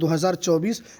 2024،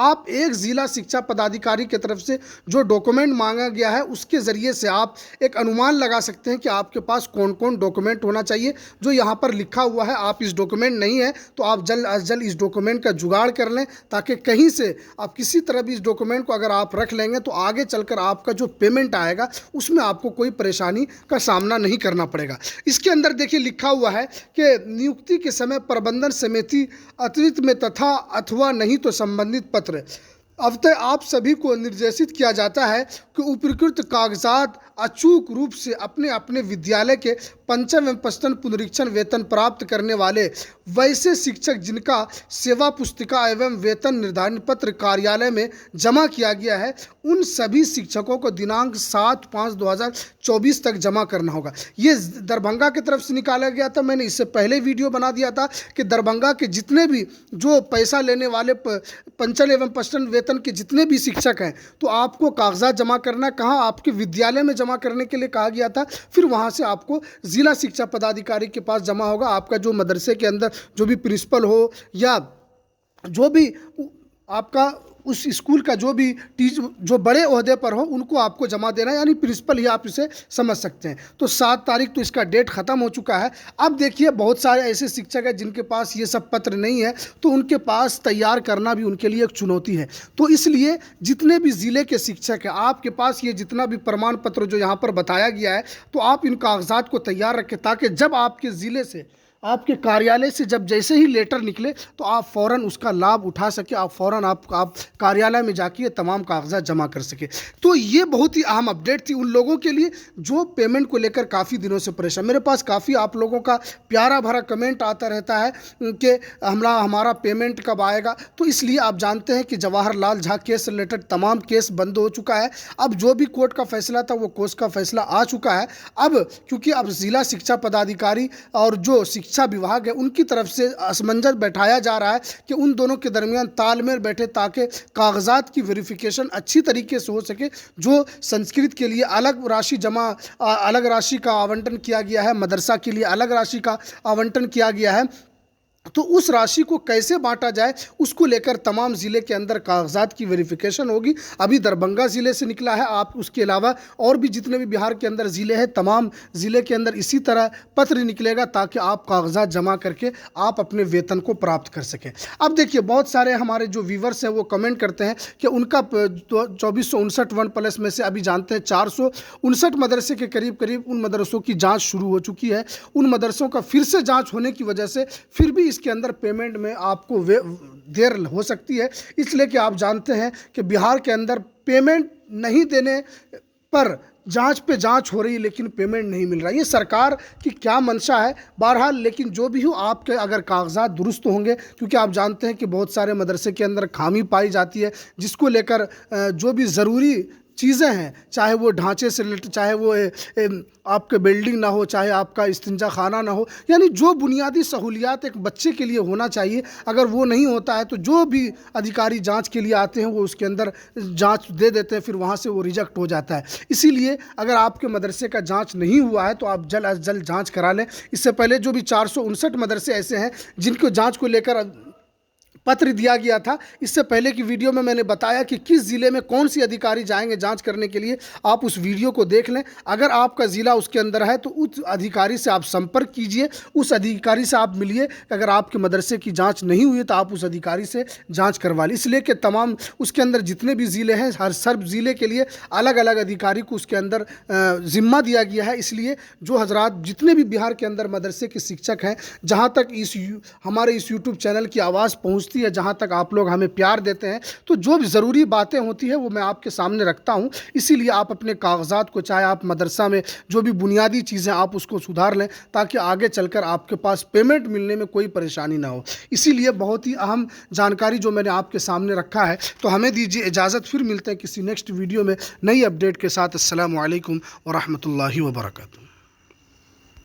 आप एक ज़िला शिक्षा पदाधिकारी की तरफ से जो डॉक्यूमेंट मांगा गया है उसके ज़रिए से आप एक अनुमान लगा सकते हैं कि आपके पास कौन कौन डॉक्यूमेंट होना चाहिए। जो यहाँ पर लिखा हुआ है, आप इस डॉक्यूमेंट नहीं है तो आप जल्द अज जल्द इस डॉक्यूमेंट का जुगाड़ कर लें, ताकि कहीं से आप किसी तरह भी इस डॉक्यूमेंट को अगर आप रख लेंगे तो आगे चलकर आपका जो पेमेंट आएगा उसमें आपको कोई परेशानी का सामना नहीं करना पड़ेगा। इसके अंदर देखिए लिखा हुआ है कि नियुक्ति के समय प्रबंधन समिति अतिरिक्त में तथा अथवा नहीं तो संबंधित पत्र अतः आप सभी को निर्देशित किया जाता है कि उपयुक्त कागजात अचूक रूप से अपने अपने विद्यालय के पंचम एवं पचम पुनरीक्षण वेतन प्राप्त करने वाले वैसे शिक्षक जिनका सेवा पुस्तिका एवं वेतन निर्धारण पत्र कार्यालय में जमा किया गया है, उन सभी शिक्षकों को दिनांक 7/5/2024 तक जमा करना होगा। ये दरभंगा की तरफ से निकाला गया था। मैंने इससे पहले वीडियो बना दिया था कि दरभंगा के जितने भी जो पैसा लेने वाले पंचम एवं पचम वेतन के जितने भी शिक्षक हैं, तो आपको कागजात जमा करना कहाँ, आपके विद्यालय में जमा करने के लिए कहा गया था। फिर वहाँ से आपको जिला शिक्षा पदाधिकारी के पास जमा होगा। आपका जो मदरसे के अंदर जो भी प्रिंसिपल हो या जो भी आपका उस स्कूल का जो भी जो बड़े ओहदे पर हो उनको आपको जमा देना है, यानी प्रिंसिपल ही आप इसे समझ सकते हैं। तो 7 तारीख तो इसका डेट ख़त्म हो चुका है। अब देखिए बहुत सारे ऐसे शिक्षक हैं जिनके पास ये सब पत्र नहीं है, तो उनके पास तैयार करना भी उनके लिए एक चुनौती है। तो इसलिए जितने भी ज़िले के शिक्षक हैं, आपके पास ये जितना भी प्रमाण पत्र जो यहाँ पर बताया गया है, तो आप इन कागजात को तैयार रखें, ताकि जब आपके ज़िले से आपके कार्यालय से जब जैसे ही लेटर निकले तो आप फ़ौरन उसका लाभ उठा सके, आप फ़ौरन आप कार्यालय में जाके ये तमाम कागजात जमा कर सके। तो ये बहुत ही अहम अपडेट थी उन लोगों के लिए जो पेमेंट को लेकर काफ़ी दिनों से परेशान। मेरे पास काफ़ी आप लोगों का प्यारा भरा कमेंट आता रहता है कि हमारा पेमेंट कब आएगा। तो इसलिए आप जानते हैं कि जवाहर लाल झा केस से रिलेटेड तमाम केस बंद हो चुका है। अब जो भी कोर्ट का फैसला था वो कोर्ट का फैसला आ चुका है। अब क्योंकि अब ज़िला शिक्षा पदाधिकारी और जो शिक्षा विभाग है उनकी तरफ से असमंजस बैठाया जा रहा है कि उन दोनों के दरमियान तालमेल बैठे, ताकि कागजात की वेरिफिकेशन अच्छी तरीके से हो सके। जो संस्कृत के लिए अलग राशि अलग राशि का आवंटन किया गया है, मदरसा के लिए अलग राशि का आवंटन किया गया है, तो उस राशि को कैसे बांटा जाए उसको लेकर तमाम ज़िले के अंदर कागजात की वेरिफिकेशन होगी। अभी दरभंगा ज़िले से निकला है, आप उसके अलावा और भी जितने भी बिहार के अंदर ज़िले हैं, तमाम ज़िले के अंदर इसी तरह पत्र निकलेगा, ताकि आप कागजात जमा करके आप अपने वेतन को प्राप्त कर सकें। अब देखिए बहुत सारे हमारे जो व्यूवर्स हैं वो कमेंट करते हैं कि उनका 2459 वन प्लस में से अभी जानते हैं 459 मदरसे के करीब उन मदरसों की जाँच शुरू हो चुकी है। उन मदरसों का फिर से जाँच होने की वजह से फिर भी इसके अंदर पेमेंट में आपको देर हो सकती है, इसलिए कि आप जानते हैं कि बिहार के अंदर पेमेंट नहीं देने पर जांच पे जांच हो रही है लेकिन पेमेंट नहीं मिल रहा। ये सरकार की क्या मंशा है, बहरहाल लेकिन जो भी हो आपके अगर कागजात दुरुस्त होंगे, क्योंकि आप जानते हैं कि बहुत सारे मदरसे के अंदर खामी पाई जाती है, जिसको लेकर जो भी ज़रूरी चीज़ें हैं, चाहे वो ढांचे से रिलेटेड, चाहे वो आपके बिल्डिंग ना हो, चाहे आपका इस्तिंजा खाना ना हो, यानी जो बुनियादी सहूलियात एक बच्चे के लिए होना चाहिए, अगर वो नहीं होता है तो जो भी अधिकारी जांच के लिए आते हैं वो उसके अंदर जांच दे देते हैं, फिर वहाँ से वो रिजेक्ट हो जाता है। इसीलिए अगर आपके मदरसे का जांच नहीं हुआ है तो आप जल्द अज जल्द जाँच करा लें। इससे पहले जो भी 459 मदरसे ऐसे हैं जिनको जाँच को लेकर पत्र दिया गया था, इससे पहले की वीडियो में मैंने बताया कि किस ज़िले में कौन सी अधिकारी जाएंगे जांच करने के लिए। आप उस वीडियो को देख लें। अगर आपका ज़िला उसके अंदर है तो उस अधिकारी से आप संपर्क कीजिए, उस अधिकारी से आप मिलिए। अगर आपके मदरसे की जांच नहीं हुई तो आप उस अधिकारी से जांच करवा लें, इसलिए कि तमाम उसके अंदर जितने भी ज़िले हैं हर सब ज़िले के लिए अलग अलग अधिकारी को उसके अंदर ज़िम्मा दिया गया है। इसलिए जो हजरात जितने भी बिहार के अंदर मदरसे के शिक्षक हैं, जहाँ तक हमारे इस यूट्यूब चैनल की आवाज़ पहुँचती है, जहाँ तक आप लोग हमें प्यार देते हैं, तो जो भी ज़रूरी बातें होती है वो मैं आपके सामने रखता हूँ। इसीलिए आप अपने कागजात को, चाहे आप मदरसा में जो भी बुनियादी चीज़ें आप उसको सुधार लें, ताकि आगे चलकर आपके पास पेमेंट मिलने में कोई परेशानी ना हो। इसीलिए बहुत ही अहम जानकारी जो मैंने आपके सामने रखा है। तो हमें दीजिए इजाज़त, फिर मिलते हैं किसी नेक्स्ट वीडियो में नई अपडेट के साथ। अस्सलामु अलैकुम व रहमतुल्लाहि व बरकातुहू।